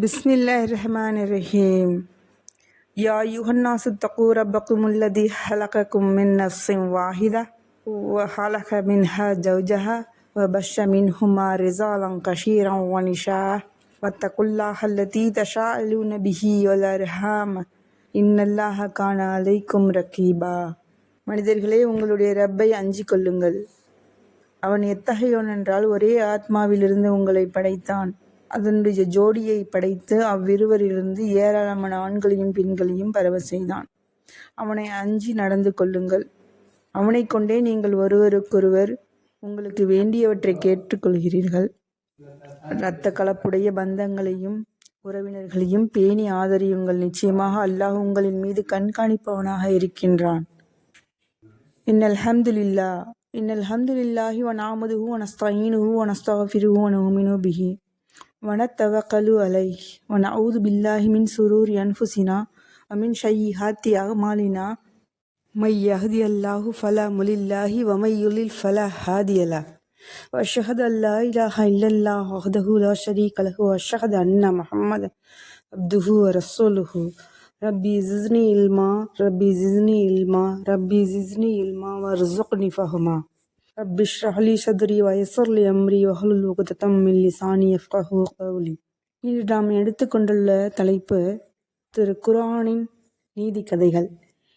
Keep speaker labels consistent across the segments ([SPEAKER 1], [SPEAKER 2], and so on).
[SPEAKER 1] बिस्मिल्लाहिर्रहमानिर्रहीम। या अय्युहन्नास इत्तक़ू रब्बकुमुल्लज़ी खलक़कुम मिन नफ्सिन वाहिदा व खलक़ मिन्हा ज़ौजहा व बस्स मिन्हुमा रिजालन कसीरन व निसाअ वत्तक़ुल्लाहल्लज़ी तसाअलून बिही वल अर्हाम இன்னல்லாஹ கான அலைக்கும் ரகீபா. மனிதர்களே, உங்களுடைய ரப்பை அஞ்சிக் கொள்ளுங்கள். அவன் எத்தகையோன் என்றால், ஒரே ஆத்மாவிலிருந்து உங்களை படைத்தான். அதனுடைய ஜோடியை படைத்து அவ்விருவரிலிருந்து ஏராளமான ஆண்களையும் பெண்களையும் பரவ செய்தான். அவனை அஞ்சி நடந்து கொள்ளுங்கள். அவனை கொண்டே நீங்கள் ஒருவருக்கொருவர் உங்களுக்கு வேண்டியவற்றை கேட்டுக்கொள்கிறீர்கள். இரத்த கலப்புடைய பந்தங்களையும் உறவினர்களையும் பேணி ஆதரியுங்கள். நிச்சயமாக அல்லாஹ் உங்களின் மீது கண்காணிப்பவனாக இருக்கின்றான். இன்னல் ஹம்துலில்லாஹி வ நஅமுதுஹு வ நஸ்தஈனுஹு வ நஸ்தக்ஃபிருஹு வ நுமினு பிஹி வ நத்தவக்கலு அலைஹி வ நஊது பில்லாஹி மின் ஷுரூரி அன்ஃபுஸினா வ மின் ஸய்யிஆத்தி அஅமாலினா மை யஹ்தியல்லாஹு ஃபலா முலில்லஹி வ மை யுலில் ஃபலா ஹாதிய லஹு வ அஷ்ஹது அல்லா இலாஹ இல்லல்லாஹு வஹ்தஹு லா ஷரீக லஹு வ அஷ்ஹது அன்ன முஹம்மதன் அப்துஹு வ ரசூலுஹு. ரப்பி ஜித்னி இல்மா ரப்பி ஜித்னி இல்மா வர்ஸுக்னி ஃபஹ்மா. ரப்பி இஷ்ரஹ் லி ஸத்ரி வ யஸ்ஸிர் லி அம்ரி வஹ்லுல் உக்ததம் மின் லிசானி யஃப்கஹு கௌலி. இன்று நாம் எடுத்துக்கொண்டுள்ள தலைப்பு திருக்குர்ஆனின் நீதி கதைகள்.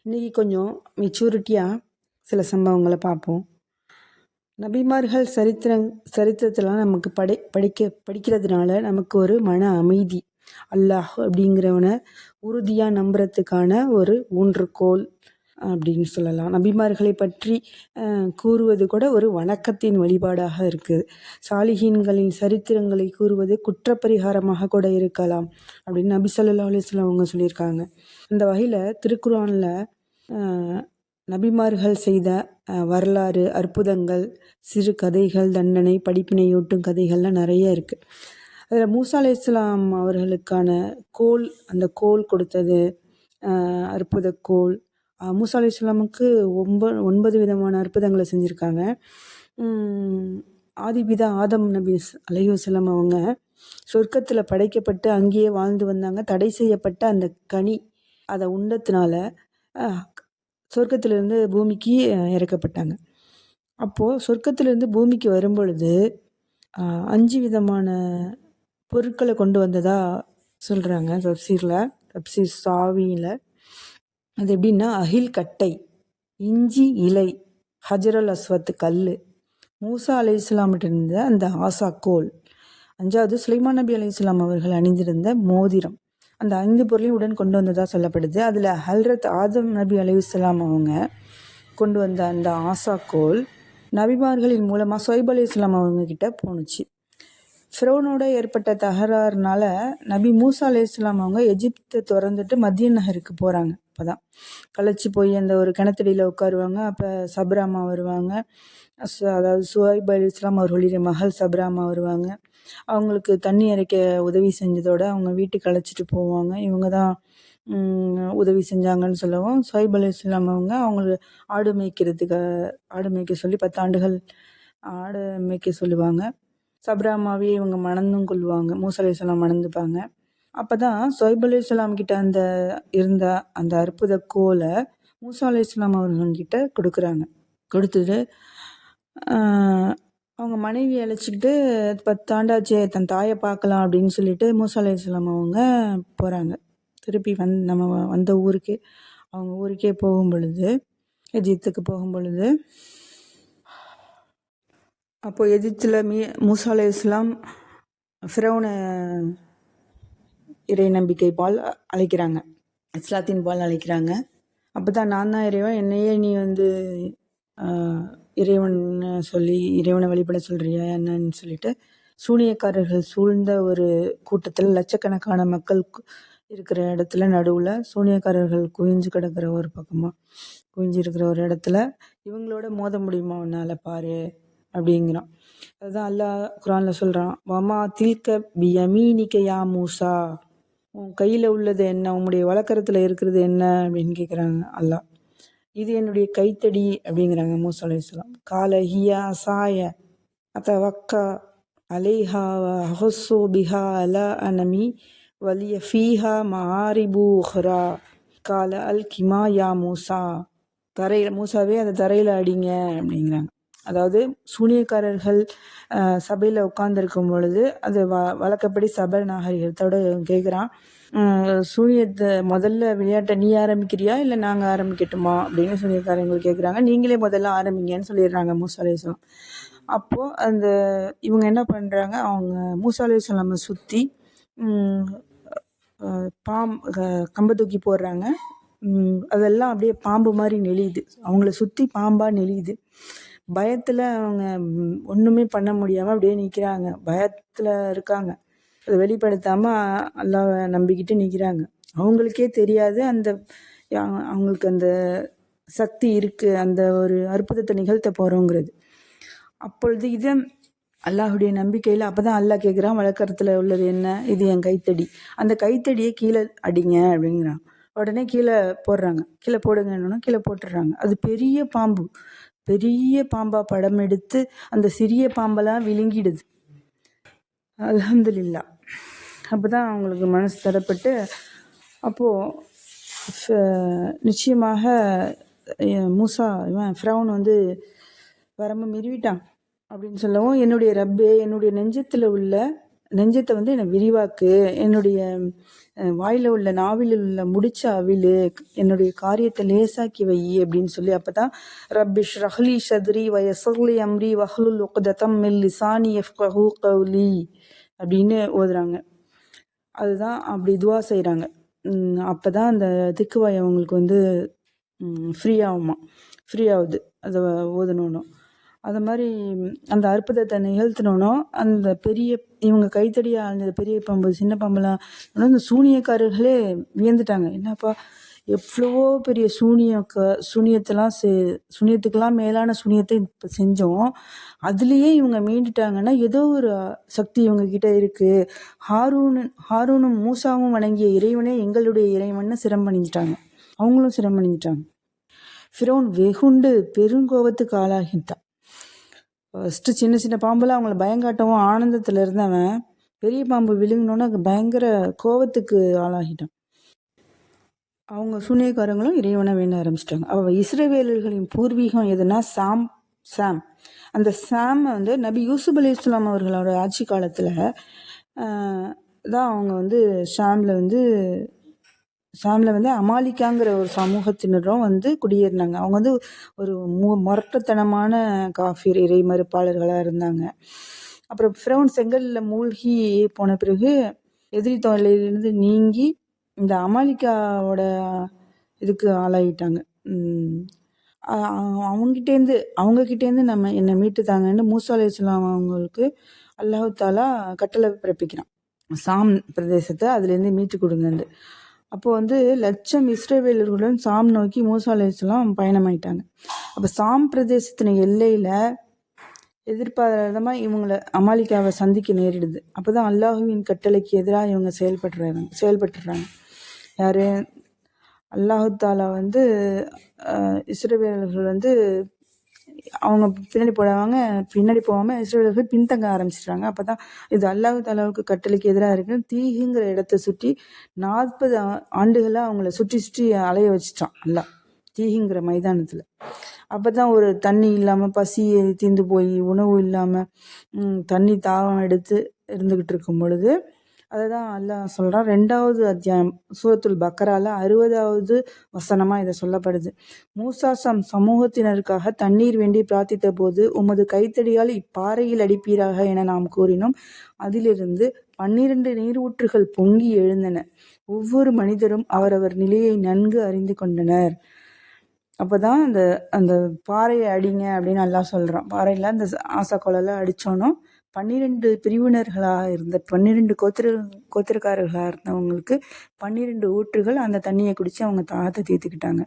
[SPEAKER 1] இன்னைக்கு கொஞ்சம் மெச்சூரிட்டியாக சில சம்பவங்களை பார்ப்போம். நபிமார்கள் சரித்திரத்தெல்லாம் நமக்கு படிக்கிறதுனால நமக்கு ஒரு மன அமைதி, அல்லாஹ் அப்படிங்கிறவனை உறுதியாக நம்புறதுக்கான ஒரு ஊன்றுகோல் அப்படின்னு சொல்லலாம். நபிமார்களை பற்றி கூறுவது கூட ஒரு வணக்கத்தின் வழிபாடாக இருக்குது. சாலிஹீன்களின் சரித்திரங்களை கூறுவது குற்றப்பரிகாரமாக கூட இருக்கலாம் அப்படின்னு நபி ஸல்லல்லாஹு அலைஹி வஸல்லம் அவங்க சொல்லியிருக்காங்க. அந்த வகையில் திருக்குர்ஆனில் நபிமார்கள் செய்த வரலாறு, அற்புதங்கள், சிறு கதைகள், தண்டனை, படிப்பினையூட்டும் கதைகள்லாம் நிறைய இருக்குது. அதில் மூசா அலைஹிஸ்ஸலாம் அவர்களுக்கான அந்த கோல் கொடுத்தது அற்புத கோல். மூசா அலைஹிஸ்ஸலாமுக்கு 9 விதமான அற்புதங்களை செஞ்சுருக்காங்க. ஆதிபிதா ஆதம் நபி அலைஹிஸ்ஸலாம் அவங்க சொர்க்கத்தில் படைக்கப்பட்டு அங்கேயே வாழ்ந்து வந்தாங்க. தடை செய்யப்பட்ட அந்த கனி அதை உண்டத்தினால சொர்க்கத்திலிருந்து பூமிக்கு இறக்கப்பட்டாங்க. அப்போது சொர்க்கத்திலிருந்து பூமிக்கு வரும்பொழுது 5 விதமான பொருட்களை கொண்டு வந்ததா சொல்கிறாங்க தப்சீர் சாவியில். அது எப்படின்னா, அகில் கட்டை, இஞ்சி இலை, ஹஜரல் அஸ்வத் கல், மூசா அலைஹிஸ்ஸலாம்கிட்ட இருந்த அந்த ஆசா கோல், 5வது சுலைமான் நபி அலைஹிஸ்ஸலாம் அவர்கள் அணிந்திருந்த மோதிரம். அந்த 5 பொருளையும் உடன் கொண்டு வந்ததாக சொல்லப்படுது. அதில் ஹல்ரத் ஆதம் நபி அலைஹிஸ்ஸலாம் அவங்க கொண்டு வந்த அந்த ஆசா கோல் நபிமார்களின் மூலமாக ஷுஐப் அலைஹிஸ்ஸலாம் அவங்க கிட்ட போணுச்சு. ஃபிரௌனோட ஏற்பட்ட தகராறுனால நபி மூசா அலைஹிஸ்ஸலாம் அவங்க எஜிப்தை திறந்துட்டு மதியன் நகருக்கு போகிறாங்க. அப்போ தான் களைச்சி போய் அந்த ஒரு கிணத்தடியில் உட்காருவாங்க. அப்போ சப்ராமா வருவாங்க. அதாவது ஷுஐப் அலைஹிஸ்ஸலாம் அவர்களுடைய மகள் சப்ராமா வருவாங்க. அவங்களுக்கு தண்ணி இறைக்க உதவி செஞ்சதோடு அவங்க வீட்டுக்கு அழைச்சிட்டு போவாங்க. இவங்க தான் உதவி செஞ்சாங்கன்னு சொல்லவும் ஷுஐப் அலைஹிஸ்ஸலாம் அவங்களுக்கு ஆடு மேய்க்க சொல்லி 10 ஆண்டுகள் ஆடு மேய்க்க சொல்லுவாங்க. சப்ராமாவே இவங்க மணந்தும் கொள்வாங்க. மூசா அலைஹிஸ்ஸலாம் மணந்துப்பாங்க. அப்போ தான் ஷுஐப் அலைஹிஸ்ஸலாம் கிட்ட இருந்த அந்த அற்புத கோலை மூசா அலைஹிஸ்ஸலாம் அவர்கள்கிட்ட கொடுத்துட்டு அவங்க மனைவி அழைச்சிக்கிட்டு 10 ஆண்டாச்சே தன் தாயை பார்க்கலாம் அப்படின்னு சொல்லிட்டு மூசா அலைஹிஸ்ஸலாம் அவங்க போகிறாங்க. திருப்பி நம்ம வந்த ஊருக்கே, அவங்க ஊருக்கே போகும் பொழுது, எஜிப்துக்கு போகும் பொழுது, அப்போது எஜிப்தில் மூசா அலைஹிஸ்ஸலாம் ஃபிரௌனை இறை நம்பிக்கை பால் அழைக்கிறாங்க, இஸ்லாத்தின் பால் அழைக்கிறாங்க. அப்போ தான் நான் தான் இறைவன், என்னையே நீ இறைவன் சொல்லி இறைவனை வழிபட சொல்கிறியா என்னன்னு சொல்லிட்டு சூனியக்காரர்கள் சூழ்ந்த ஒரு கூட்டத்தில், லட்சக்கணக்கான மக்கள் இருக்கிற இடத்துல நடுவில் சூனியக்காரர்கள் குவிஞ்சு கிடக்கிற ஒரு பக்கமாக குவிஞ்சு இருக்கிற ஒரு இடத்துல இவங்களோட மோத முடியுமா உன்னால் பாரு அப்படிங்கிறான். அதுதான் அல்லாஹ் குர்ஆனில் சொல்கிறான், வமா தில்க பியமீனிக யா மூசா, உன் கையில் உள்ளது என்ன, உன்னுடைய வழக்கரத்தில் இருக்கிறது என்ன அப்படின்னு கேட்குறாங்க அல்லாஹ். இது என்னுடைய கைத்தடி அப்படிங்கிறாங்க மூசா அலைஹிஸ்ஸலாம். கால ஹியா அசாய அத்தவக்கா அலைஹா வ அஹுஸ்ஸு பிஹா அலா அனமி வலிய ஃபீஹா மாரிபு உஹ்ரா கால அல் கிமா யா மூசா. தரையில் மூசாவே அந்த தரையில் அடிங்க அப்படிங்கிறாங்க. அதாவது சூனியக்காரர்கள் சபையில் உட்காந்துருக்கும் பொழுது அது வழக்கப்படி சபை நாகரிகத்தோடு கேட்குறான், சூனியத்தை முதல்ல விளையாட்டை நீ ஆரம்பிக்கிறியா இல்லை நாங்கள் ஆரம்பிக்கட்டுமா அப்படின்னு சூனியக்காரங்கள் கேட்குறாங்க. நீங்களே முதல்ல ஆரம்பிங்கன்னு சொல்லிடுறாங்க மூசா அலைஹிஸ்ஸலாம். அப்போது அந்த இவங்க என்ன பண்ணுறாங்க, அவங்க மூசா அலைஹிஸ்ஸலாமை சுற்றி கம்பை தூக்கி போடுறாங்க. அதெல்லாம் அப்படியே பாம்பு மாதிரி நெளியுது, அவங்கள சுற்றி பாம்பாக நெளியுது. பயத்தில் அவங்க ஒன்றுமே பண்ண முடியாமல் அப்படியே நிற்கிறாங்க, பயத்தில் இருக்காங்க. அதை வெளிப்படுத்தாமல் அல்லாஹ்வை நம்பிக்கிட்டு நிற்கிறாங்க. அவங்களுக்கே தெரியாது அவங்களுக்கு அந்த சக்தி இருக்குது, அந்த ஒரு அற்புதத்தை நிகழ்த்த போகிறோங்கிறது. அப்பொழுது இதை அல்லாஹுடைய நம்பிக்கையில் அப்போ தான் அல்லாஹ் கேட்குறான், வழக்கத்தில் உள்ளது என்ன, இது என் கைத்தடி, அந்த கைத்தடியை கீழே அடிங்க அப்படிங்கிறான். உடனே கீழே போடுறாங்க, கீழே போடுங்கன்னா கீழே போட்டுடுறாங்க. அது பெரிய பாம்பு, பெரிய பாம்பாக படம் எடுத்து அந்த சிறிய பாம்பெல்லாம் விழுங்கிடுது. அல்ஹம்துலில்லாஹ். அப்போ தான் அவங்களுக்கு மனசு தரப்பட்டு, அப்போது நிச்சயமாக மூசா இவன் ஃபிரௌன் வரம்பு மீறிவிட்டான் அப்படின்னு சொல்லவும், என்னுடைய ரப்பே, என்னுடைய நெஞ்சத்தை என்னை விரிவாக்கு, என்னுடைய வாயில் உள்ள நாவில் உள்ள முடிச்ச அவிழு, என்னுடைய காரியத்தை லேசாக்கி வை அப்படின்னு சொல்லி, அப்போ தான் ரப்பிஷ் ரஹ்லி ஷத்ரி வயசர்லி அம்ரி வஹ்லுல் உக்ததம் மின் லிசானி யஃப்கஹு கௌலி அப்படின்னு ஓதுறாங்க. அதுதான் அப்படி துவா செய்கிறாங்க. அப்போ தான் அந்த திக்குவாய் அவங்களுக்கு ஃப்ரீ ஆகுது அதை ஓதணும். அது மாதிரி அந்த அற்புதத்தை நிகழ்த்தினோம். அந்த இவங்க கைத்தடியாக அந்த பெரிய பாம்பு சின்ன பாம்பெல்லாம் அந்த சூனியக்காரர்களே வியந்துட்டாங்க. என்னப்பா, எவ்வளவோ பெரிய சூனியத்துக்கெல்லாம் மேலான சூனியத்தை இப்போ செஞ்சோம், அதுலேயே இவங்க மீண்டுட்டாங்கன்னா ஏதோ ஒரு சக்தி இவங்கக்கிட்ட இருக்குது. ஹாரூனும் மூசாவும் வணங்கிய இறைவனே எங்களுடைய இறைவன்னு சிரமணிஞ்சிட்டாங்க, அவங்களும் சிரமணிஞ்சிட்டாங்க. ஃபிரௌன் வெகுண்டு பெருங்கோபத்துக்கு ஆளாகிட்டான். ஃபஸ்ட்டு சின்ன சின்ன பாம்பெல்லாம் அவங்கள பயங்காட்டவும் ஆனந்தத்தில் இருந்தவன் பெரிய பாம்பு விழுங்கினோன்னு பயங்கர கோபத்துக்கு ஆளாகிட்டான். அவங்க சூனியக்காரங்களும் இறைவனை வேண்ட ஆரம்பிச்சிட்டாங்க. இஸ்ரவேலர்களின் பூர்வீகம் எதுனா சாம். அந்த சாம் நபி யூசுப் அலைஹிஸ்ஸலாம் அவர்களோட ஆட்சி காலத்தில் தான் அவங்க ஷாமில் அமாலிக்காங்கிற ஒரு சமூகத்தினரும் குடியேறினாங்க. அவங்க ஒரு முரட்டுத்தனமான காஃபிர் இறை மறுப்பாளர்களாக இருந்தாங்க. அப்புறம் ஃபிரௌன் செங்கலில் மூழ்கி போன பிறகு எதிரி தொல்லையிலிருந்து நீங்கி இந்த அமாலிக்காவோட இதுக்கு ஆளாகிட்டாங்க. அவங்கக்கிட்டேருந்து என்னை மீட்டுத்தாங்கன்னு மூசா அலைஹிஸ்ஸலாம் அவங்களுக்கு அல்லாஹ் தாலா கட்டளை பிறப்பிக்கிறான், சாம் பிரதேசத்தை அதுலேருந்து மீட்டு கொடுங்கன்னு. அப்போது லட்சம் இஸ்ரவேலர்களுடன் சாம் நோக்கி மூசா அலைஹிஸ்ஸலாம் பயணமாயிட்டாங்க. அப்போ சாம் பிரதேசத்தின் எல்லையில் எதிர்பாராதமாக இவங்களை அமாலிக்காவை சந்திக்க நேரிடுது. அப்போ தான் அல்லாஹுவின் கட்டளைக்கு எதிராக இவங்க செயல்பட்டுறாங்க. யார்? அல்லாஹு தாலா இஸ்ரவேலர்கள் அவங்க பின்னாடி போகாமல் இஸ்ரவேலர்கள் பின்தங்க ஆரம்பிச்சிடுறாங்க. அப்போ தான் இது அல்லாஹு தாலாவுக்கு கட்டளைக்கு எதிராக இருக்குன்னு தீஹுங்கிற இடத்த சுற்றி 40 ஆண்டுகளாக அவங்கள சுற்றி அலைய வச்சிட்டான் அல்லாஹ் தீஹுங்கிற மைதானத்தில். அப்போ தான் ஒரு தண்ணி இல்லாமல் பசி தீர்ந்து போய் உணவு இல்லாமல் தண்ணி தாகம் எடுத்து இருந்துக்கிட்டு இருக்கும் பொழுது, அதை தான் அல்லாஹ் சொல்கிறான். 2வது அத்தியாயம் சூரத்துல் பக்கரால 60வது வசனமாக இதை சொல்லப்படுது. மூசா சமூகத்தினருக்காக தண்ணீர் வேண்டி பிரார்த்தித்த போது, உமது கைத்தடியால் இப்பாறையில் அடிப்பீராக என நாம் கூறினோம். அதிலிருந்து 12 நீரூற்றுகள் பொங்கி எழுந்தன. ஒவ்வொரு மனிதரும் அவரவர் நிலையை நன்கு அறிந்து கொண்டனர். அப்போ தான் அந்த பாறையை அடிங்க அப்படின்னு அல்லாஹ் சொல்கிறான். பாறையில் அந்த ஆசாக்கோலால் அடித்தோன்னோ 12 பிரிவினர்களாக இருந்த 12 கோத்திரக்காரர்களாக இருந்தவங்களுக்கு 12 ஊற்றுகள் அந்த தண்ணியை குடித்து அவங்க தாகத்தை தீர்த்துக்கிட்டாங்க.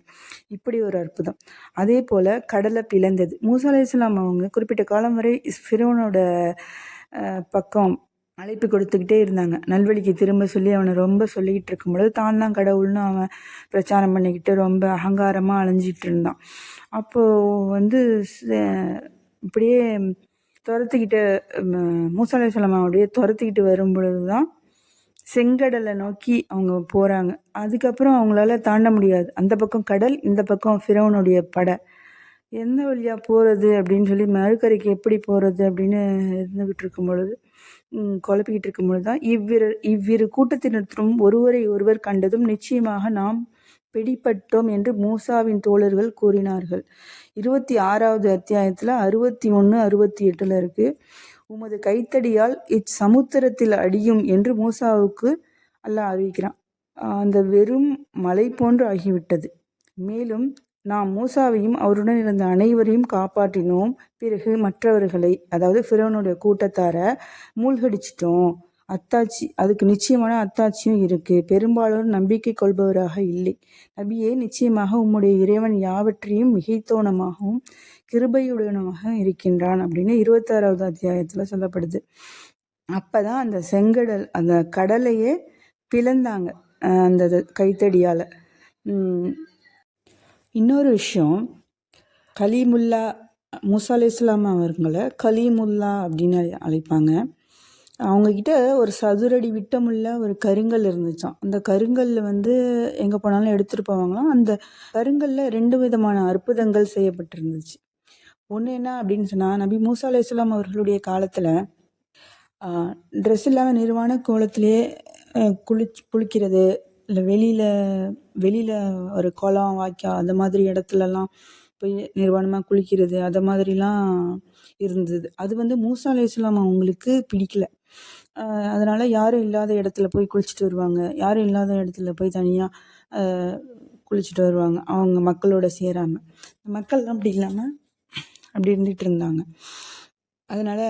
[SPEAKER 1] இப்படி ஒரு அற்புதம். அதே போல் கடலை பிளந்தது. மூசா அலைஹிஸ்ஸலாம் அவங்க குறிப்பிட்ட காலம் வரை ஃபிரௌனோட பக்கம் அழைப்பு கொடுத்துக்கிட்டே இருந்தாங்க. நல்வழிக்கு திரும்ப சொல்லி அவனை ரொம்ப சொல்லிக்கிட்டு இருக்கும்பொழுது தான் கடவுள்னு அவன் பிரச்சாரம் பண்ணிக்கிட்டு ரொம்ப அகங்காரமாக அலைஞ்சிட்டு இருந்தான். அப்போது இப்படியே துரத்திக்கிட்டு மூசா அலைஹிஸ்ஸலாம் அப்படியே துரத்திக்கிட்டு வரும் பொழுது தான் செங்கடலை நோக்கி அவங்க போகிறாங்க. அதுக்கப்புறம் அவங்களால தாண்ட முடியாது. அந்த பக்கம் கடல், இந்த பக்கம் ஃபிரௌனுடைய படை. எந்த வழியாக போகிறது அப்படின்னு சொல்லி மறுக்கரைக்கு எப்படி போகிறது அப்படின்னு இருந்துக்கிட்டு இருக்கும் பொழுது குழப்பிக்கிட்டு இருக்கும் பொழுது தான் இவ்விரு கூட்டத்தினரும் ஒருவரை ஒருவர் கண்டதும் நிச்சயமாக நாம் பிடிபட்டோம் என்று மூசாவின் தோழர்கள் கூறினார்கள். 26வது அத்தியாயத்தில் 61, 68 இருக்குது. உமது கைத்தடியால் இச்சமுத்திரத்தில் அடியும் என்று மூசாவுக்கு அல்லாஹ் அறிவிக்கிறான். அந்த வெறும் மலை போன்று ஆகிவிட்டது. மேலும் நாம் மூசாவையும் அவருடன் இருந்த அனைவரையும் காப்பாற்றினோம். பிறகு மற்றவர்களை, அதாவது ஃபிரௌனுடைய கூட்டத்தாரை மூழ்கடிச்சிட்டோம். அதுக்கு நிச்சயமான அத்தாட்சியும் இருக்குது. பெரும்பாலும் நம்பிக்கை கொள்பவராக இல்லை. நபியே, நிச்சயமாக உம்முடைய இறைவன் யாவற்றையும் மிகைத்தோனமாகவும் கிருபையுடனமாக இருக்கின்றான் அப்படின்னு 26வது அத்தியாயத்தில் சொல்லப்படுது. அப்போ தான் அந்த செங்கடல், அந்த கடலையே பிளந்தாங்க அந்த கைத்தடியால். இன்னொரு விஷயம், கலீமுல்லா, மூசா அலைஹிஸ்ஸலாம் அவர்களை கலீமுல்லா அப்படின்னு அழைப்பாங்க. அவங்கக்கிட்ட ஒரு சதுரடி விட்டமுள்ள ஒரு கருங்கல் இருந்துச்சான். அந்த கருங்கல்ல எங்கே போனாலும் எடுத்துகிட்டு போவாங்களாம். அந்த கருங்கல்ல 2 விதமான அற்புதங்கள் செய்யப்பட்டிருந்துச்சு. ஒன்று என்ன அப்படின்னு சொன்னால், நபி மூசா அலைஹிஸ்ஸலாம் அவர்களுடைய காலத்தில் ட்ரெஸ் இல்லாமல் நிர்வாண கோலத்திலேயே குளிக்கிறது, இல்லை வெளியில் ஒரு குளம், வாய்க்கால் அந்த மாதிரி இடத்துலலாம் போய் நிர்வாணமாக குளிக்கிறது, அதை மாதிரிலாம் இருந்தது. அது மூசா அலைஹிஸ்ஸலாம் அவங்களுக்கு பிடிக்கல. அதனால் யாரும் இல்லாத இடத்துல போய் குளிச்சுட்டு வருவாங்க. யாரும் இல்லாத இடத்துல போய் தனியாக குளிச்சுட்டு வருவாங்க, அவங்க மக்களோட சேராமல். மக்கள்லாம் அப்படி இல்லாமல் அப்படி இருந்துகிட்டு இருந்தாங்க. அதனால்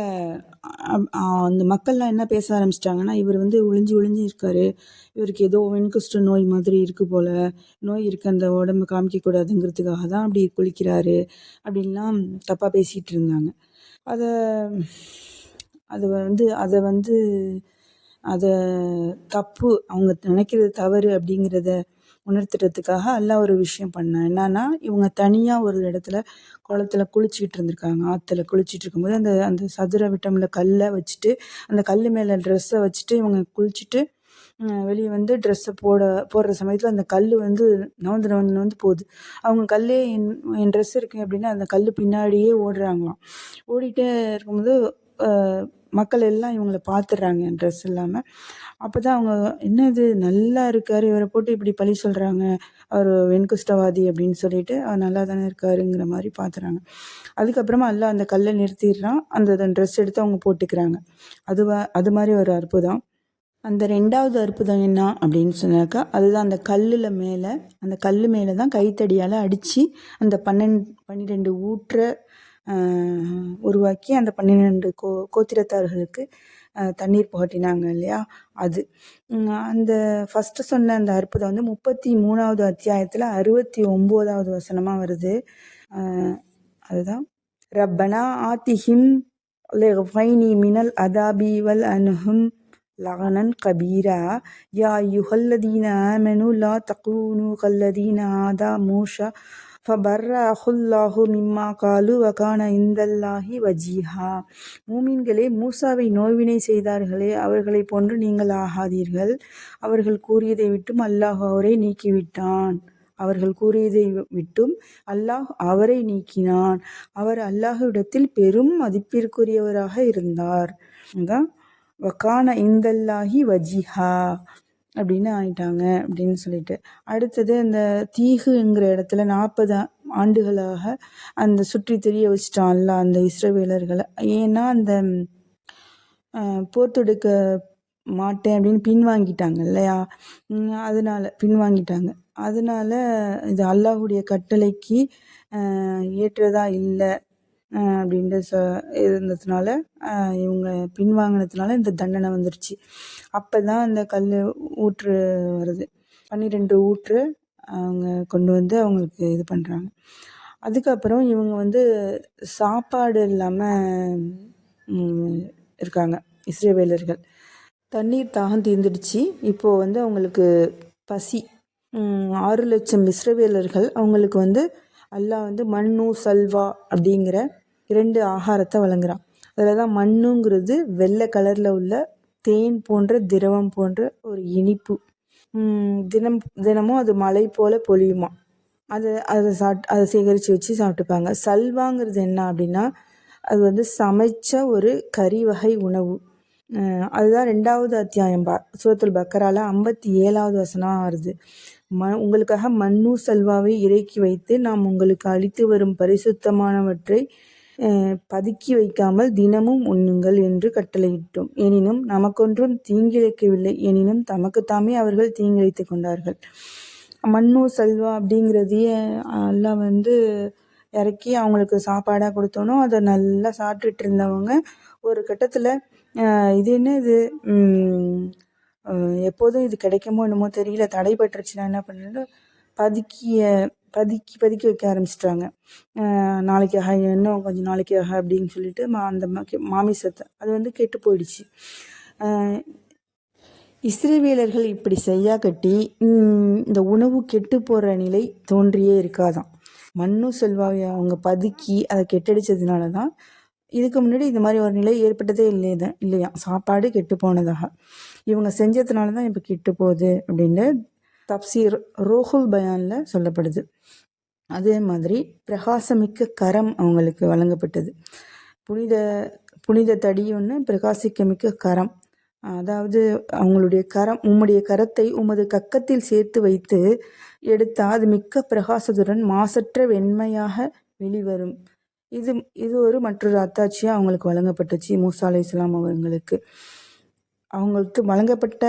[SPEAKER 1] அந்த மக்கள்லாம் என்ன பேச ஆரம்பிச்சிட்டாங்கன்னா, இவர் ஒளிஞ்சு இருக்காரு, இவருக்கு ஏதோ வெண்குஷ்ட நோய் மாதிரி இருக்குது போல், நோய் இருக்குது, அந்த உடம்பு காமிக்கக்கூடாதுங்கிறதுக்காக தான் அப்படி குளிக்கிறாரு அப்படின்லாம் தப்பாக பேசிகிட்டு இருந்தாங்க. அதை தப்பு, அவங்க நினைக்கிறது தவறு அப்படிங்கிறத உணர்த்துறதுக்காக அல்லாஹ் ஒரு விஷயம் பண்ணான். என்னன்னா, இவங்க தனியாக ஒரு இடத்துல குளத்துல குளிச்சுக்கிட்டு இருந்திருக்காங்க. ஆற்றுல குளிச்சுட்டு இருக்கும்போது அந்த சதுர விட்டமில் கல்லை வச்சுட்டு, அந்த கல் மேலே ட்ரெஸ்ஸை வச்சுட்டு இவங்க குளிச்சுட்டு வெளியே ட்ரெஸ்ஸை போடுற சமயத்தில் அந்த கல் நவந்து போகுது. அவங்க கல்லே என் ட்ரெஸ் இருக்கு அப்படின்னா அந்த கல் பின்னாடியே ஓடுறாங்களாம். ஓடிட்டே இருக்கும்போது மக்கள் எல்லாம் இவங்களை பார்த்துடுறாங்க ட்ரெஸ் இல்லாமல். அப்போ தான் அவங்க, என்னது நல்லா இருக்கார், இவரை போட்டு இப்படி பழி சொல்கிறாங்க, அவர் வெண்குஷ்டவாதி அப்படின்னு சொல்லிட்டு அவர் நல்லா தானே இருக்காருங்கிற மாதிரி பார்த்துறாங்க. அதுக்கப்புறமா எல்லாம் அந்த கல்லை நிறுத்திடுறான். அந்த ட்ரெஸ் எடுத்து அவங்க போட்டுக்கிறாங்க. அது மாதிரி ஒரு அற்புதம். அந்த 2வது அற்புதம் என்ன அப்படின்னு சொன்னாக்கா, அதுதான் அந்த கல் மேலே தான் கைத்தடியால் அடித்து அந்த 12 ஊற்றை உருவாக்கி அந்த 12 கோத்திரத்தார்களுக்கு தண்ணீர் புகட்டினாங்க இல்லையா, அது. அந்த ஃபஸ்ட்டு சொன்ன அந்த அற்புதம் 33வது அத்தியாயத்தில் 69வது வசனமாக வருது. அதுதான், ரப்பனா ஆத்திஹிம் லிஃபைனி மினல் அதாபி வல் அன்ஹும் லஅனன் கபீரா யா அய்யுஹல்லதீன ஆமனு லா தகூனு கல்லதீன ஆதா மூஷா ஃபபர்ரஹுல்லாஹு மிம்மா காலு வகான இந்தல்லாஹி வஜீஹா. மூமின்களே, மூசாவை நோவினை செய்தார்களே, அவர்களை போன்று நீங்கள் ஆகாதீர்கள். அவர்கள் கூறியதை விட்டும் அல்லாஹ் அவரை நீக்கிவிட்டான். அல்லாஹ் அவரை நீக்கினான். அவர் அல்லாஹ்விடத்தில் பெரும் மதிப்பிற்குரியவராக இருந்தார். அதான் வகான இந்தல்லாஹி வஜீஹா அப்படின்னு ஆயிட்டாங்க அப்படின்னு சொல்லிட்டு. அடுத்தது, அந்த தீகுங்கிற இடத்துல 40 ஆண்டுகளாக அந்த சுற்றி தெரிய வச்சுட்டான் அல்லாஹ் அந்த இஸ்ரவேலர்களை. ஏன்னா அந்த போர் தொடுக்க மாட்டேன் அப்படின்னு பின்வாங்கிட்டாங்க இல்லையா, அதனால இது அல்லாஹுடைய கட்டளைக்கு ஏற்றதா இல்லை அப்படின்ட்டு இருந்ததுனால, இவங்க பின்வாங்கினதுனால இந்த தண்டனை வந்துருச்சு. அப்போ தான் அந்த கல் ஊற்று வருது. 12 ஊற்று அவங்க கொண்டு அவங்களுக்கு இது பண்ணுறாங்க. அதுக்கப்புறம் இவங்க சாப்பாடு இல்லாமல் இருக்காங்க இஸ்ரவேலர்கள். தண்ணீர் தாகம் தீர்ந்துடுச்சு. இப்போது அவங்களுக்கு பசி. 6 லட்சம் இஸ்ரவேலர்கள். அவங்களுக்கு அல்லாஹ் மண்ணு சல்வா அப்படிங்கிற 2 ஆகாரத்தை வழங்குறான். அதில் தான் மண்ணுங்கிறது வெள்ளை கலரில் உள்ள தேன் போன்ற திரவம் போன்ற ஒரு இனிப்பு. தினமும் அது மழை போல பொழியுமா. அதை சேகரித்து வச்சு சாப்பிட்டுப்பாங்க. சல்வாங்கிறது என்ன அப்படின்னா, அது சமைச்ச ஒரு கறி வகை உணவு. அதுதான் 2வது அத்தியாயம் சூரத்துல் பக்கரால 57வது வசனம் வருது. உங்களுக்காக மன்னு சல்வாவை இறக்கி வைத்து நாம் உங்களுக்கு அளித்து வரும் பரிசுத்தமானவற்றை பதுக்கி வைக்காமல் தினமும் உண்ணுங்கள் என்று கட்டளையிட்டோம். எனினும் நமக்கொன்றும் தீங்கிழைக்கவில்லை. எனினும் தமக்குத்தாமே அவர்கள் தீங்கிழைத்து கொண்டார்கள். மன்னு சல்வா அப்படிங்கிறதையே எல்லாம் இறக்கி அவங்களுக்கு சாப்பாடாக கொடுத்தோனோ அதை நல்லா சாப்பிட்டுட்டு இருந்தவங்க ஒரு கட்டத்தில் இது என்ன இது எப்போதும் இது கிடைக்குமோ என்னமோ தெரியல, தடைபட்டுருச்சுன்னா என்ன பண்ணுறது, பதுக்கி வைக்க ஆரம்பிச்சிட்டாங்க. நாளைக்காக, இன்னும் கொஞ்சம் நாளைக்காக அப்படின்னு சொல்லிட்டு அந்த மாமிசத்தை அது கெட்டு போயிடுச்சு. இஸ்ரவேலர்கள் இப்படி செய்யா கட்டி இந்த உணவு கெட்டு போகிற நிலை தோன்றியே இருக்காதான். மண்ணு செல்வாவை அவங்க பதுக்கி அதை கெட்டடிச்சதுனால தான் இதுக்கு முன்னாடி இந்த மாதிரி ஒரு நிலை ஏற்பட்டதே இல்லையா, சாப்பாடு கெட்டு போனதாக. இவங்க செஞ்சதுனால தான் இப்போ கெட்டு போகுது அப்படின்னு தப்சீர் ரோஹுல் பயானில் சொல்லப்படுது. அதே மாதிரி பிரகாசமிக்க கரம் அவங்களுக்கு வழங்கப்பட்டது. புனித தடி ஒன்று, பிரகாசிக்கமிக்க கரம். அதாவது அவங்களுடைய கரம், உம்முடைய கரத்தை உமது கக்கத்தில் சேர்த்து வைத்து எடுத்தால் அது மிக்க பிரகாசத்துடன் மாசற்ற வெண்மையாக வெளிவரும். இது ஒரு மற்றொரு அத்தாட்சியாக அவங்களுக்கு வழங்கப்பட்டுச்சு. மூசா அலைஹிஸ்ஸலாம் அவங்களுக்கு வழங்கப்பட்ட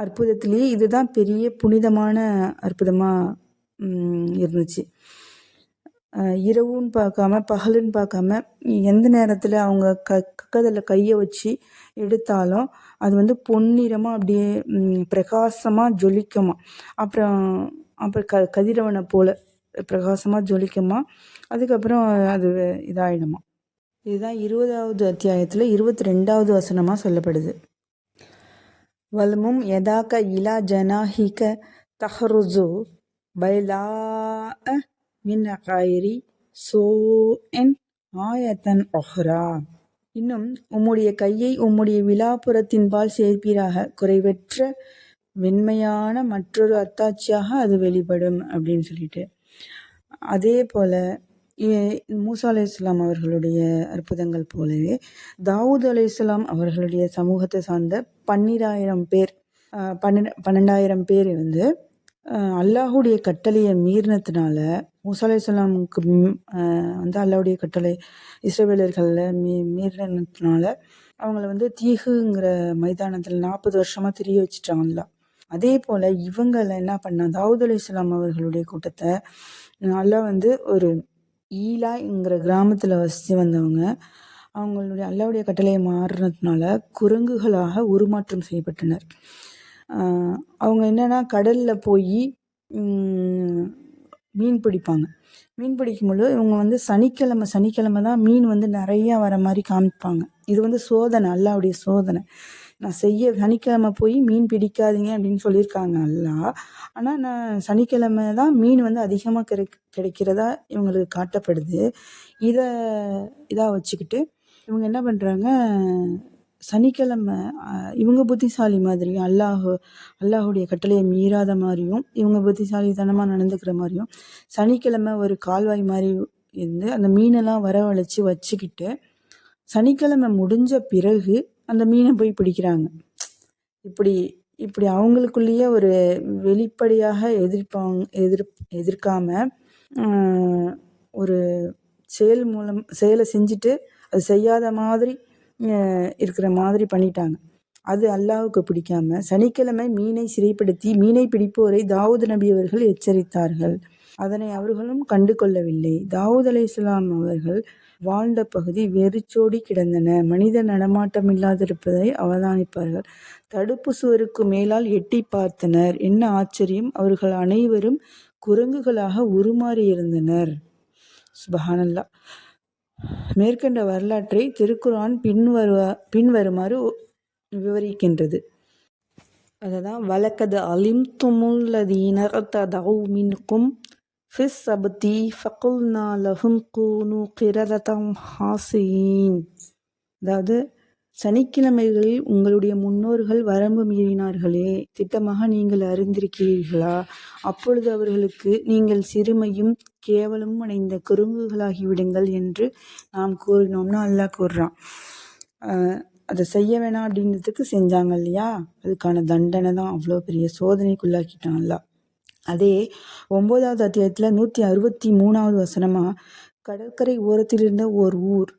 [SPEAKER 1] அற்புதத்திலேயே இதுதான் பெரிய புனிதமான அற்புதமாக இருந்துச்சு. இரவுன்னு பார்க்காம பகலுன்னு பார்க்காம எந்த நேரத்தில் அவங்க கக்கதில் கையை வச்சு எடுத்தாலும் அது பொன்னிறமாக அப்படியே பிரகாசமாக ஜொலிக்குமா. அப்புறம் கதிரவனை போல் பிரகாசமாக ஜொலிக்குமா. அதுக்கப்புறம் அது இதாகிடுமா. இதுதான் 20வது அத்தியாயத்தில் 22வது வசனமாக சொல்லப்படுது. வல்மும் எதாக்க இலா ஜனாஹிக தஹ்ருஜு பைலாஅ மின் கைரி சோஎன் ஆயத்தன் ஒஹ்ரா. இன்னும் உம்முடைய கையை உம்முடைய விலாப்புறத்தின்பால் சேர்ப்பீராக, குறைவற்ற வெண்மையான மற்றொரு அத்தாட்சியாக அது வெளிப்படும் அப்படின்னு சொல்லிட்டு. அதே போல் மூசா அலைஹிஸ்ஸலாம் அவர்களுடைய அற்புதங்கள் போலவே தாவூத் அலைஹிஸ்ஸலாம் அவர்களுடைய சமூகத்தை சார்ந்த 12,000 பேர் அல்லாஹுடைய கட்டளையை மீறினதுனால, மூசா அலைஹிஸ்ஸலாமுக்கு அல்லாஹுடைய கட்டளை இஸ்ரவேலர்களில் மீறினதுனால அவங்கள தீகுங்கிற மைதானத்தில் 40 வருஷமாக திரிய வச்சுட்டாங்கல்ல. அதே போல் இவங்களை என்ன பண்ணா, தாவூத் அலைஹிஸ்ஸலாம் அவர்களுடைய கூட்டத்தை அல்லாஹ் ஒரு ஈலாங்கிற கிராமத்தில் வசித்து வந்தவங்க அவங்களுடைய அல்லாஹ்வுடைய கட்டளையை மாறுனதுனால குரங்குகளாக உருமாற்றம் செய்யப்பட்டனர். அவங்க என்னன்னா கடலில் போய் மீன் பிடிப்பாங்க. மீன் பிடிக்கும்போது இவங்க சனிக்கிழமை தான் மீன் நிறையா வர மாதிரி காமிப்பாங்க. இது சோதனை, அல்லாஹ்வுடைய சோதனை. நான் சனிக்கிழமை போய் மீன் பிடிக்காதீங்க அப்படின்னு சொல்லியிருக்காங்க அல்லாஹ். ஆனால் நான் சனிக்கிழமை தான் மீன் அதிகமாக கிடைக்கிறதா இவங்களுக்கு காட்டப்படுது. இதாக வச்சுக்கிட்டு இவங்க என்ன பண்ணுறாங்க, சனிக்கிழமை இவங்க புத்திசாலி மாதிரியும் அல்லாஹுடைய கட்டளையை மீறாத மாதிரியும் இவங்க புத்திசாலித்தனமாக நடந்துக்கிற மாதிரியும் சனிக்கிழமை ஒரு கால்வாய் மாதிரி இருந்து அந்த மீனெல்லாம் வரவழைச்சி வச்சுக்கிட்டு சனிக்கிழமை முடிஞ்ச பிறகு அந்த மீனை போய் பிடிக்கிறாங்க. இப்படி அவங்களுக்குள்ளேயே ஒரு வெளிப்படையாக எதிர்க்காம ஒரு செயலை செஞ்சுட்டு அது செய்யாத மாதிரி இருக்கிற மாதிரி பண்ணிட்டாங்க. அது அல்லாஹ்வுக்கு பிடிக்காம சனிக்கிழமை மீனை சிறைப்படுத்தி மீனை பிடிப்போரை தாவூத் நபி அவர்கள் எச்சரித்தார்கள். அதனை அவர்களும் கண்டு கொள்ளவில்லை. தாவூத் அலைஹிஸ்ஸலாம் அவர்கள் வாழ்ந்த பகுதி வெறிச்சோடி கிடந்தன. மனித நடமாட்டம் இல்லாதிருப்பதை அவதானிப்பார்கள். தடுப்பு சுவருக்கு மேலால் எட்டி பார்த்தனர். என்ன ஆச்சரியம், அவர்கள் அனைவரும் குரங்குகளாக உருமாறியிருந்தனர். சுப்ஹானல்லாஹ். மேற்கண்ட வரலாற்றை திருக்குர்ஆன் பின்வருமாறு விவரிக்கின்றது. அதுதான் வலக்கது அலிம்துமுல்லதீன ததவு மின்கும் ஃபிஸ் சபதி ஃபகுல்னா லஹும் கூனு கிரததம் ஹாசியின். அதாவது சனிக்கிழமைகளில் உங்களுடைய முன்னோர்கள் வரம்பு மீறினார்களே, திட்டமாக நீங்கள் அறிந்திருக்கிறீர்களா? அப்பொழுது அவர்களுக்கு நீங்கள் சிறுமையும் கேவலமும் அடைந்த குறுங்குகளாகிவிடுங்கள் என்று நாம் கூறினோம்னு அல்லாஹ் கூறுறான். அதை செய்ய வேணாம் அப்படின்றதுக்கு செஞ்சாங்க இல்லையா, அதுக்கான தண்டனை தான். அவ்வளோ பெரிய சோதனைக்குள்ளாக்கிட்டான் அல்லாஹ். அதே 9வது அத்தியாயத்தில் 163வது வசனமா, கடற்கரை ஓரத்தில் இருந்த ஓர் ஊர்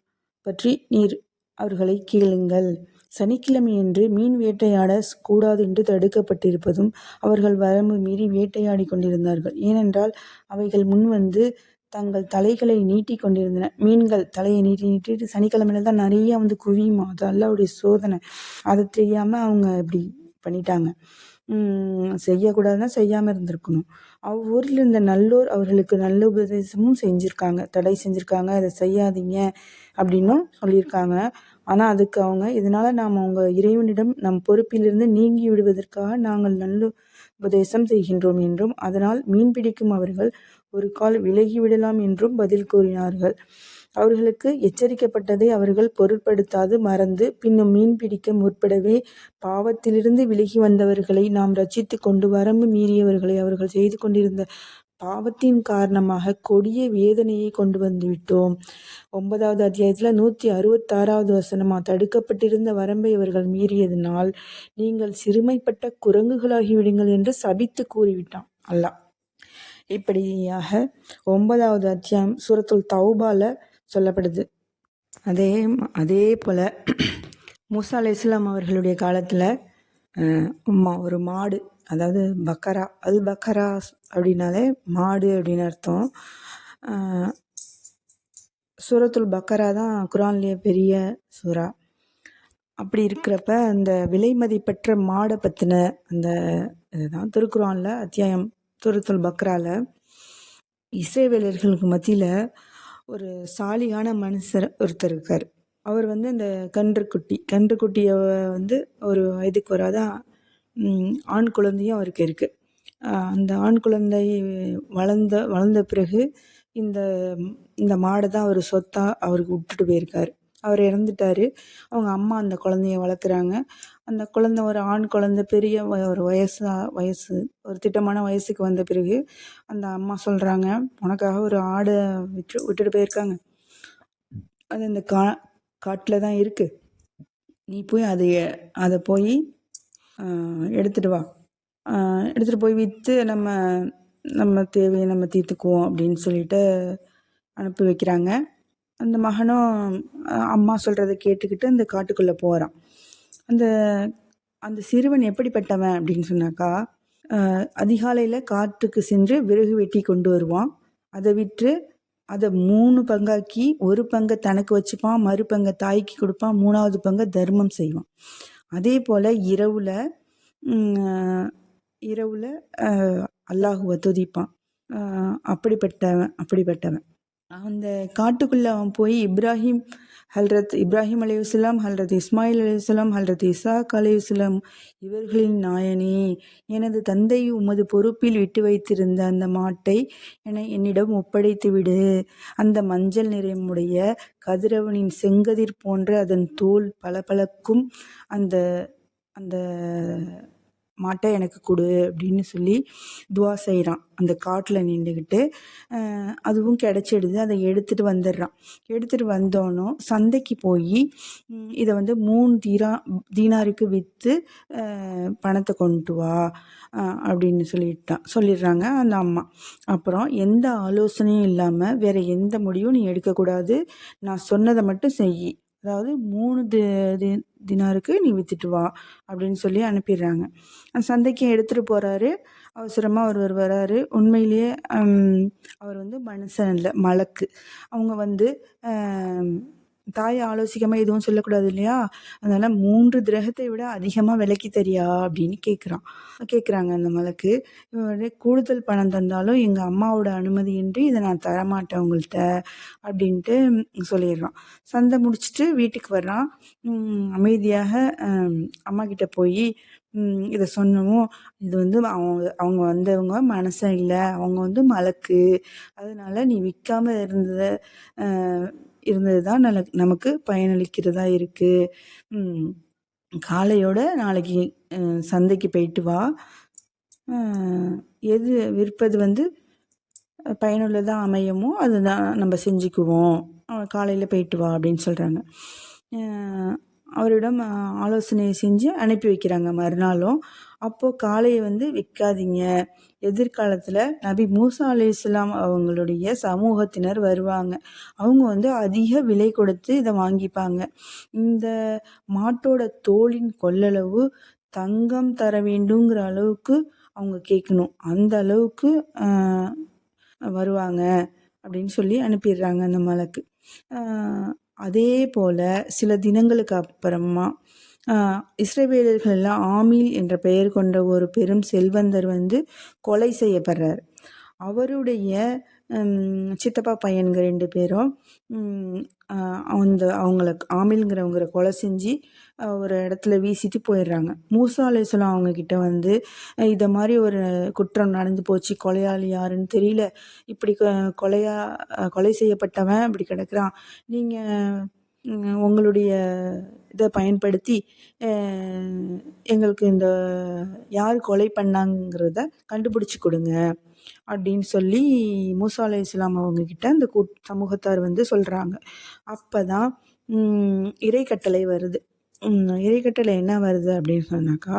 [SPEAKER 1] பற்றி நீர் அவர்களை கேளுங்கள். சனிக்கிழமையன்று மீன் வேட்டையாட கூடாது என்று தடுக்கப்பட்டிருப்பதும் அவர்கள் வரம்பு மீறி வேட்டையாடி கொண்டிருந்தார்கள். ஏனென்றால் அவைகள் முன்வந்து தங்கள் தலைகளை நீட்டி கொண்டிருந்தன. மீன்கள் தலையை நீட்டிட்டு சனிக்கிழமையில தான் நிறைய வந்து குவியுமா, அது அல்லாஹ்வுடைய சோதனை. அது தெரியாமல் அவங்க இப்படி பண்ணிட்டாங்க. செய்யக்கூடாதுன்னா செய்யாமல் இருந்திருக்கணும். அவ்வூரில் இருந்த நல்லோர் அவர்களுக்கு நல்ல உபதேசமும் செஞ்சுருக்காங்க, தடை செஞ்சுருக்காங்க, அதை செய்யாதீங்க அப்படின்னும் சொல்லியிருக்காங்க. ஆனால் அதுக்கு அவங்க, இதனால் நாம் அவங்க இறைவனிடம் நம் பொறுப்பிலிருந்து நீங்கி விடுவதற்காக நாங்கள் நல்ல உபதேசம் செய்கின்றோம் என்றும், அதனால் மீன் பிடிக்கும் அவர்கள் ஒரு கால் விலகிவிடலாம் என்றும் பதில் கூறினார்கள். அவர்களுக்கு எச்சரிக்கப்பட்டதை அவர்கள் பொருட்படுத்தாது மறந்து பின்னும் மீன் பிடிக்க முற்படவே, பாவத்திலிருந்து விலகி வந்தவர்களை நாம் ரட்சித்து கொண்டு வரம்பு மீறியவர்களை அவர்கள் செய்து கொண்டிருந்த பாவத்தின் காரணமாக கொடிய வேதனையை கொண்டு வந்து விட்டோம். 9வது அத்தியாயத்தில் 166வது வசனமா, தடுக்கப்பட்டிருந்த வரம்பை அவர்கள் மீறியதனால் நீங்கள் சிறுமைப்பட்ட குரங்குகளாகிவிடுங்கள் என்று சபித்து கூறிவிட்டான் அல்லாஹ். இப்படியாக 9வது அத்தியாயம் சூரத்துல் தௌபால சொல்லப்படுது. அதே போல் மூசா அலைஹிஸ்ஸலாம் அவர்களுடைய காலத்தில் ஒரு மாடு, அதாவது பக்கரா, பக்கரா அப்படின்னாலே மாடு அப்படின்னு அர்த்தம். சூரத்துல் பக்கரா தான் குரான்லேயே பெரிய சூரா. அப்படி இருக்கிறப்ப அந்த விலை மதிப்பற்ற மாடை பற்றின அந்த இதுதான் திருக்குரானில் அத்தியாயம் சூரத்துல் பக்ரால. இஸ்ரேவேலர்களுக்கு மத்தியில் ஒரு சாலியான மனுஷர் ஒருத்தர் இருக்கார். அவர் வந்து இந்த கன்றுக்குட்டியை வந்து ஒரு வயதுக்கு வராத ஆண் குழந்தையும் அவருக்கு இருக்குது. அந்த ஆண் குழந்தை வளர்ந்த பிறகு இந்த மாடை தான் அவர் சொத்தாக அவருக்கு விட்டுட்டு போயிருக்கார். அவர் இறந்துட்டார். அவங்க அம்மா அந்த குழந்தைய வளர்க்குறாங்க. அந்த குழந்தை ஒரு ஆண் குழந்தை, பெரிய ஒரு வயசு ஒரு திட்டமான வயசுக்கு வந்த பிறகு அந்த அம்மா சொல்கிறாங்க, உனக்காக ஒரு ஆடை விட்டுட்டு போயிருக்காங்க, அது அந்த காட்டில் தான் இருக்குது, நீ போய் அதை போய் எடுத்துகிட்டு வா, எடுத்துகிட்டு போய் விற்று நம்ம தேவையை நம்ம தீர்த்துக்குவோம் அப்படின்னு சொல்லிட்டு அனுப்பி வைக்கிறாங்க. அந்த மகனும் அம்மா சொல்கிறத கேட்டுக்கிட்டு அந்த காட்டுக்குள்ளே போகிறான். அந்த சிறுவன் எப்படிப்பட்டவன் அப்படின்னு சொன்னாக்கா, அதிகாலையில் காட்டுக்கு சென்று விறகு வெட்டி கொண்டு வருவான். அதை விற்று அதை 3 பங்காக்கி, ஒரு பங்கை தனக்கு வச்சுப்பான், மறு பங்கை தாய்க்கு கொடுப்பான், 3வது பங்கை தர்மம் செய்வான். அதே போல் இரவில் அல்லாஹுவை துதிப்பான். அப்படிப்பட்டவன் அந்த காட்டுக்குள்ளே அவன் போய் ஹல்ரத் இப்ராஹிம் அலைஹிஸ்ஸலாம், ஹல்ரத் இஸ்மாயில் அலைஹிஸ்ஸலாம், ஹல்ரத் இசாக் அலைஹிஸ்ஸலாம், இவர்களின் நாயனே, எனது தந்தை உமது பொறுப்பில் விட்டு வைத்திருந்த அந்த மாட்டை என்னிடம் ஒப்படைத்து விடு. அந்த மஞ்சள் நிறமுடைய கதிரவனின் செங்கதிர் போன்ற அதன் தோல் பளபளக்கும் அந்த அந்த மாட்டை எனக்கு கொடு அப்படின்னு சொல்லி துவா செய்கிறான். அந்த காட்டில் நின்றுக்கிட்டு அதுவும் கிடச்சிடுது. அதை எடுத்துகிட்டு வந்துடுறான். எடுத்துகிட்டு வந்தோன்னோ சந்தைக்கு போய் இதை வந்து 3 தீனாருக்கு விற்று பணத்தை கொண்டு வா அப்படின்னு சொல்லிடுறாங்க அந்த அம்மா. அப்புறம் எந்த ஆலோசனையும் இல்லாமல் வேறு எந்த முடிவும் நீ எடுக்கக்கூடாது, நான் சொன்னதை மட்டும் செய், அதாவது 3 தினாருக்கு நீ விற்றுட்டு வா அப்படின்னு சொல்லி அனுப்பிடுறாங்க. அந்த சந்தைக்கு எடுத்துகிட்டு போகிறாரு. அவசரமாக ஒருவர் வராரு. உண்மையிலேயே அவர் வந்து மனுஷன் இல்லை, மலக்கு. அவங்க வந்து தாயை ஆலோசிக்காமல் எதுவும் சொல்லக்கூடாது இல்லையா, அதனால் 3 கிரகத்தை விட அதிகமாக விலைக்கு தரியா அப்படின்னு கேட்குறாங்க அந்த மலக்கு. கூடுதல் பணம் தந்தாலும் எங்கள் அம்மாவோட அனுமதியின்றி இதை நான் தரமாட்டேன் உங்கள்கிட்ட அப்படின்ட்டு சொல்லிடுறான். சந்தை முடிச்சுட்டு வீட்டுக்கு வர்றான். அமைதியாக அம்மா கிட்ட போய் இதை சொன்னவும், இது வந்து அவங்க வந்தவங்க மனுஷன் இல்லை, அவங்க வந்து மலக்கு, அதனால நீ விற்காமல் இருந்ததை இருந்தது தான் நமக்கு பயனளிக்கிறதா இருக்குது. காளையோட நாளைக்கு சந்தைக்கு போயிட்டு வா, எது விற்பது பயனுள்ளதாக அமையுமோ அதை தான் நம்ம செஞ்சுக்குவோம், காலையில் போயிட்டு வா அப்படின்னு சொல்கிறாங்க. அவரிடம் ஆலோசனை செஞ்சு அனுப்பி வைக்கிறாங்க மறுநாளும். அப்போது காளையை விற்காதீங்க, எதிர்காலத்தில் நபி மூசா அலைஹிஸ்ஸலாம் அவங்களுடைய சமூகத்தினர் வருவாங்க, அவங்க அதிக விலை கொடுத்து இதை வாங்கிப்பாங்க. இந்த மாட்டோட தோலின் கொள்ளளவு தங்கம் தர வேண்டுங்கிற அளவுக்கு அவங்க கேட்கணும், அந்த அளவுக்கு வருவாங்க அப்படின்னு சொல்லி அனுப்பிடுறாங்க அந்த மலைக்கு. அதே போல் சில தினங்களுக்கு அப்புறமா இஸ்ரவேலர்கள் எல்லாம் ஆமீல் என்ற பெயர் கொண்ட ஒரு பெரும் செல்வந்தர் கொலை செய்யப்படுறார். அவருடைய சித்தப்பா பையனுங்க 2 பேரும் அவங்கள ஆமில்ங்கிறவங்களை கொலை செஞ்சு ஒரு இடத்துல வீசிட்டு போயிடுறாங்க. மூசா அலைஹிஸ்ஸலாம் அவங்கக்கிட்ட இதை மாதிரி ஒரு குற்றம் நடந்து போச்சு, கொலையாளி யாருன்னு தெரியல, இப்படி கொலை செய்யப்பட்டவன் இப்படி கிடக்குறான், நீங்கள் உங்களுடைய இதை பயன்படுத்தி எங்களுக்கு இந்த யார் கொலை பண்ணாங்கிறத கண்டுபிடிச்சி கொடுங்க அப்படின்னு சொல்லி மூசா அலைஹிஸ்ஸலாம் அவங்கக்கிட்ட அந்த சமூகத்தார் சொல்கிறாங்க. அப்போ தான் இறைக்கட்டளை வருது. இறைக்கட்டளை என்ன வருது அப்படின்னு சொன்னாக்கா,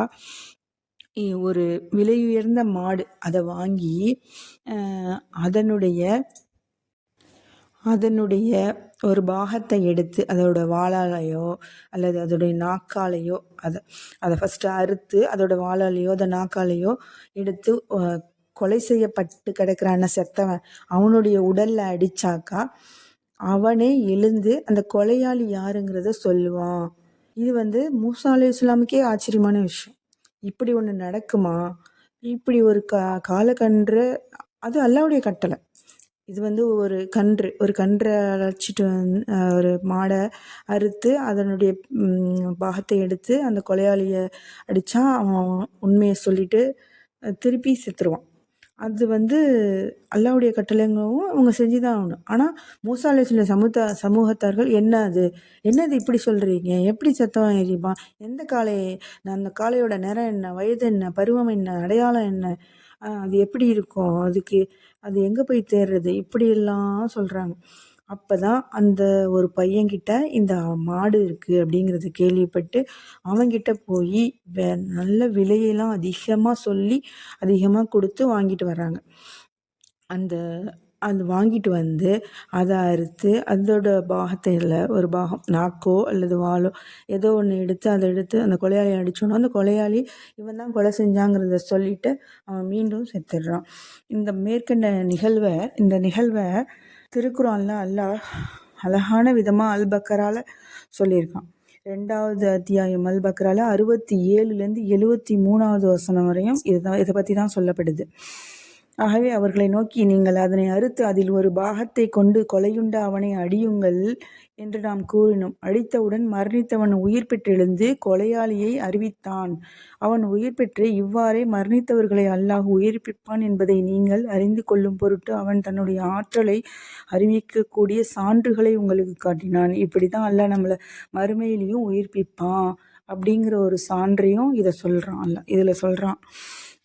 [SPEAKER 1] ஒரு விலை உயர்ந்த மாடு அதை வாங்கி அதனுடைய ஒரு பாகத்தை எடுத்து அதோட வாலாலையோ அல்லது அதோடைய நாக்காலையோ அதை ஃபஸ்ட்டு அறுத்து அதோட வாலாலையோ அதை நாக்காலையோ எடுத்து கொலை செய்யப்பட்டு கிடக்கிறான செத்தவன் அவனுடைய உடலில் அடித்தாக்கா அவனே எழுந்து அந்த கொலையாளி யாருங்கிறத சொல்லுவான். இது மூசா அலைஹிஸ்ஸலாமுக்கே ஆச்சரியமான விஷயம். இப்படி ஒன்று நடக்குமா? இப்படி ஒரு காலக்கன்று, அது அல்லாஹ்வுடைய கட்டளை. இது ஒரு கன்றை அழைச்சிட்டு ஒரு மாடை அறுத்து அதனுடைய பாகத்தை எடுத்து அந்த கொலையாளியை அடித்தா அவன் உண்மையை சொல்லிட்டு திருப்பி செத்துருவான். அது அல்லாஹ்வுடைய கட்டளைங்கவும் அவங்க செஞ்சு தான் ஆகணும். ஆனால் மூசா அலைஹிஸ்ஸலாம் சமூகத்தார்கள் என்னது இப்படி சொல்கிறீங்க, எப்படி செத்தவன் எரிப்பான், எந்த காளை, அந்த காளையோட நிறம் என்ன, வயது என்ன, பருவம் என்ன, அடையாளம் என்ன, அது எப்படி இருக்கும், அது எங்கே போய் தேடுறது, இப்படியெல்லாம் சொல்கிறாங்க. அப்போ தான் அந்த ஒரு பையன்கிட்ட இந்த மாடு இருக்குது அப்படிங்கிறத கேள்விப்பட்டு அவங்கிட்ட போய் நல்ல விலையெல்லாம் அதிகமாக சொல்லி அதிகமாக கொடுத்து வாங்கிட்டு வர்றாங்க. அது வாங்கிட்டு அதை அறுத்து அதோட பாகத்தில் ஒரு பாகம் நாக்கோ அல்லது வாலோ ஏதோ ஒன்று எடுத்து அந்த கொலையாளி அடித்தோன்னா அந்த கொலையாளி இவன் தான் கொலை செஞ்சாங்கிறத சொல்லிட்டு அவன் மீண்டும் செத்துடுறான். இந்த நிகழ்வை திருக்குறான்ல அல்லாஹ் அழகான விதமாக அல்-பக்கரால சொல்லியிருக்கான். 2வது அத்தியாயம் அல்-பக்கரால 67லேருந்து 73வது வசனம் வரையும் இதை பற்றி தான் சொல்லப்படுது. ஆகவே அவர்களை நோக்கி, நீங்கள் அதனை அறுத்து அதில் ஒரு பாகத்தை கொண்டு கொலையுண்ட அவனை அடியுங்கள் என்று நாம் கூறினோம். அடித்தவுடன் மரணித்தவன் உயிர் பெற்றெழுந்து கொலையாளியை அறிவித்தான். அவன் உயிர் பெற்று, இவ்வாறே மரணித்தவர்களை அல்லாஹ் உயிர்ப்பிப்பான் என்பதை நீங்கள் அறிந்து கொள்ளும் பொருட்டு அவன் தன்னுடைய ஆற்றலை அறிவிக்கக்கூடிய சான்றுகளை உங்களுக்கு காட்டினான். இப்படி தான் அல்லாஹ் நம்மளை மறுமையிலையும் உயிர்ப்பிப்பான் அப்படிங்கிற ஒரு சான்றையும் இதில் சொல்கிறான்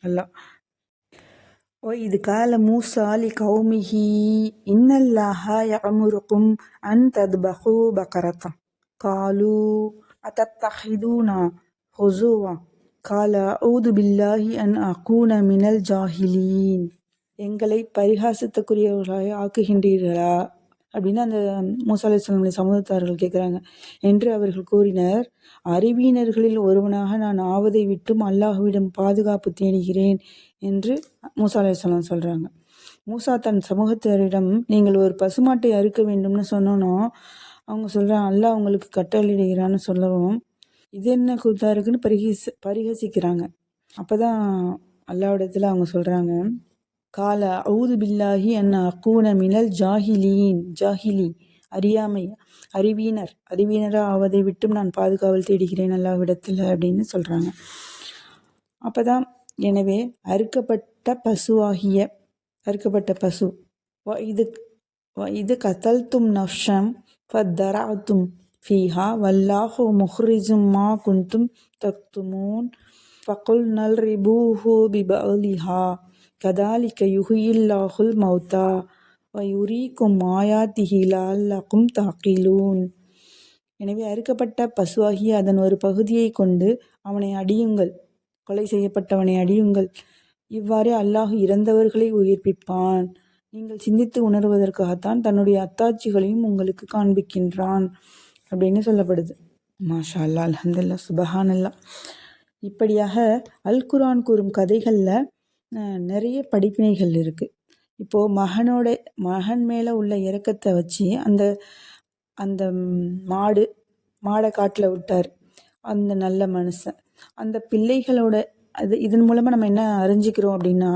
[SPEAKER 1] அல்லாஹ். وَإِذْ قَالَ مُوسَى لِقَوْمِهِ إِنَّ اللَّهَ يَأْمُرُكُمْ أَنْ تَذْبَحُوا بَقَرَةً قَالُوا أَتَتَّخِذُونَا هُزُوًا قَالَ أَعُوذُ بِاللَّهِ أَنْ أَكُونَ مِنَ الْجَاهِلِينَ. எங்களை பரிகாசத்துக்குரியவர்களாக ஆக்குகின்றீர்களா அப்படின்னு அந்த மூசா அலைஹிஸ்ஸலாம் சமூகத்தார்கள் கேட்குறாங்க என்று அவர்கள் கூறினர். அறிவியினர்களில் ஒருவனாக நான் ஆவதை விட்டும் அல்லாஹ்விடம் பாதுகாப்பு தேடுகிறேன் என்று மூசா அலைஹிஸ்ஸலாம் சொல்கிறாங்க. மூசா தன் சமூகத்தாரிடம், நீங்கள் ஒரு பசுமாட்டை அறுக்க வேண்டும்னு சொன்னோன்னோ அவங்க சொல்கிறாங்க அல்லாஹ் உங்களுக்கு கட்டளையிடுகிறான்னு சொல்லவும், இது என்ன கூத்தா இருக்குன்னு பரிகசிக்கிறாங்க. அப்போ தான் அல்லாஹ்விடத்தில் அவங்க சொல்கிறாங்க, கால அவுது பில்லாஹி அன் அக்கூன மினல் ஜாஹிலி அறிவியினராக ஆவதை விட்டும் நான் பாதுகாவல் தேடுகிறேன் அல்லாஹ்விடத்தில் அப்படின்னு சொல்கிறாங்க. அப்போ தான் எனவே அறுக்கப்பட்ட பசு இது கத்தல்தும் நஃப்ஷம் فادرأتم فيها والله مخرج ما كنتم تكتمون فقلنا اضربوه ببعضها كذلك يحيي الله الموتى ويريكم آياته لعلكم تعقلون. எனவே அறுக்கப்பட்ட பசுவாகிய அதன் ஒரு பகுதியை கொண்டு அவனை அடியுங்கள், கொலை செய்யப்பட்டவனை அடியுங்கள். இவ்வாறு அல்லாஹ் இறந்தவர்களை உயிர்ப்பிப்பான். நீங்கள் சிந்தித்து உணர்வதற்காகத்தான் தன்னுடைய அத்தாட்சிகளையும் உங்களுக்கு காண்பிக்கின்றான் அப்படின்னு சொல்லப்படுது. மாஷா அல்லா, அல்ஹம்துலில்லாஹ், சுபஹானல்லாஹ். இப்படியாக அல் குர்ஆன் கூறும் கதைகளில் நிறைய படிப்பினைகள் இருக்குது. இப்போது மகன் மேலே உள்ள இரக்கத்தை வச்சு அந்த மாடை காட்டில் விட்டார் அந்த நல்ல மனுஷன். அந்த பிள்ளைகளோட இதன் மூலமாக நம்ம என்ன அறிஞ்சிக்கிறோம் அப்படின்னா,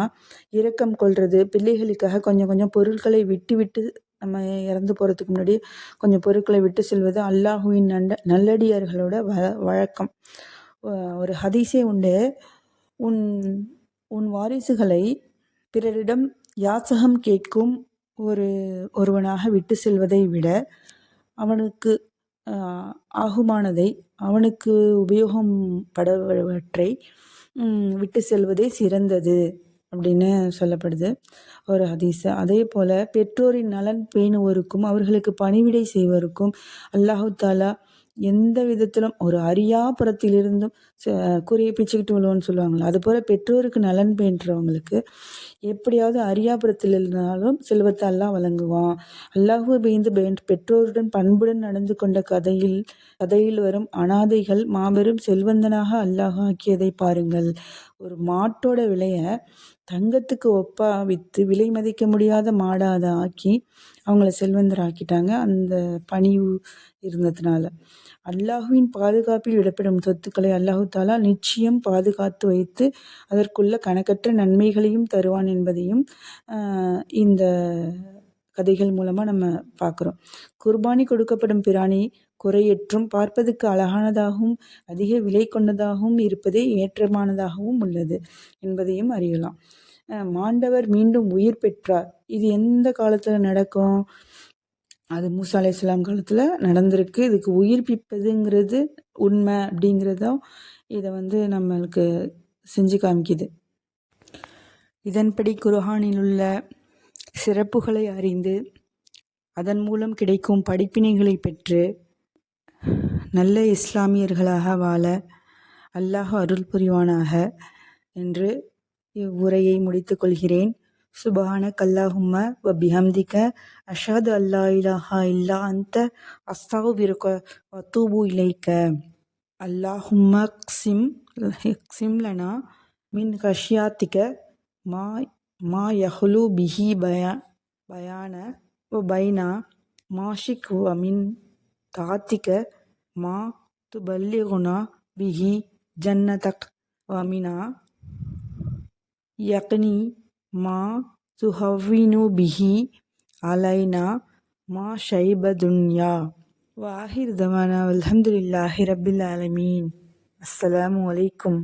[SPEAKER 1] இரக்கம் கொள்வது, பிள்ளைகளுக்காக கொஞ்சம் கொஞ்சம் பொருட்களை விட்டு நம்ம இறந்து போகிறதுக்கு முன்னாடி கொஞ்சம் பொருட்களை விட்டு செல்வது அல்லாஹுவின் நல்லடியார்களோட வழக்கம். ஒரு ஹதீஸே உண்டு, உன் வாரிசுகளை பிறரிடம் யாசகம் கேட்கும் ஒருவனாக விட்டு செல்வதை விட அவனுக்கு ஆகுமானதை, அவனுக்கு உபயோகம் படுவற்றை விட்டு செல்வதே சிறந்தது அப்படின்னு சொல்லப்படுது ஒரு ஹதீஸ். அதே போல் பெற்றோரின் நலன் பேணுவோருக்கும் அவர்களுக்கு பணிவிடை செய்வோருக்கும் அல்லாஹு தாலா எந்த விதத்திலும் ஒரு அரியாபுரத்திலிருந்தும் குறியை பிச்சுக்கிட்டு விழுவோன்னு சொல்லுவாங்களா, அதுபோல் பெற்றோருக்கு நலன் பேணுறவங்களுக்கு எப்படியாவது அரியாபுரத்தில் இருந்தாலும் செல்வத்தை அல்லாஹ் வழங்குவான். அல்லாஹுவை பயந்து பெற்றோருடன் பண்புடன் நடந்து கொண்ட கதையில் வரும் அனாதைகள் மாபெரும் செல்வந்தனாக அல்லாஹ் ஆக்கியதை பாருங்கள். ஒரு மாட்டோட விலையை தங்கத்துக்கு ஒப்பா விற்று விலை மதிக்க முடியாத மாடாத ஆக்கி அவங்கள செல்வந்தர் ஆக்கிட்டாங்க அந்த பணிவு இருந்ததுனால. அல்லாஹுவின் பாதுகாப்பில் விடப்படும் சொத்துக்களை அல்லாஹு தாலா நிச்சயம் பாதுகாத்து வைத்து அதற்குள்ள கணக்கற்ற நன்மைகளையும் தருவான் என்பதையும் இந்த கதைகள் மூலமாக நம்ம பார்க்குறோம். குர்பானி கொடுக்கப்படும் பிராணி குறையற்றும் பார்ப்பதற்கு அழகானதாகவும் அதிக விலை கொண்டதாகவும் இருப்பதே ஏற்றமானதாகவும் உள்ளது என்பதையும் அறியலாம். மாண்டவர் மீண்டும் உயிர் பெற்றார். இது எந்த காலத்தில் நடக்கும்? அது மூசா அலைஹிஸ்ஸலாம் காலத்தில் நடந்திருக்கு. இதுக்கு உயிர்ப்பிப்பதுங்கிறது உண்மை அப்படிங்கிறதும் இதை நம்மளுக்கு செஞ்சு காமிக்குது. இதன்படி குர்ஆனில் உள்ள சிறப்புகளை அறிந்து அதன் மூலம் கிடைக்கும் படிப்பினைகளை பெற்று நல்ல இஸ்லாமியர்களாக வாழ அல்லாஹ் அருள் புரிவானாக என்று இவ்வுரையை முடித்துக் கொள்கிறேன். சுபஹானக அல்லாஹும்ம வ பிஹம்திக அஷ்ஹது அல்லா இலாஹா இல்லா அன்த அஸ்தக்ஃபிருக வ அத்தூபு இலைக்க. அல்லாஹும்ம இக்ஸிம் லனா மின் கஷ்யாத்திக மா யஹ்லு பிஹி பயான வ பைனா மாஷிக் வ மின் தாத்திக மா துபல்லிகுனா பிஹி ஜன்னதக் வ மினா யக்னி மா துஹவ்வினு பிஹி அலைனா மா ஷைப துன்யா. வ ஆஹிர் தவானா அல்ஹம்துலில்லாஹி ரப்பில் ஆலமீன். அஸ்ஸலாமு அலைக்கும்.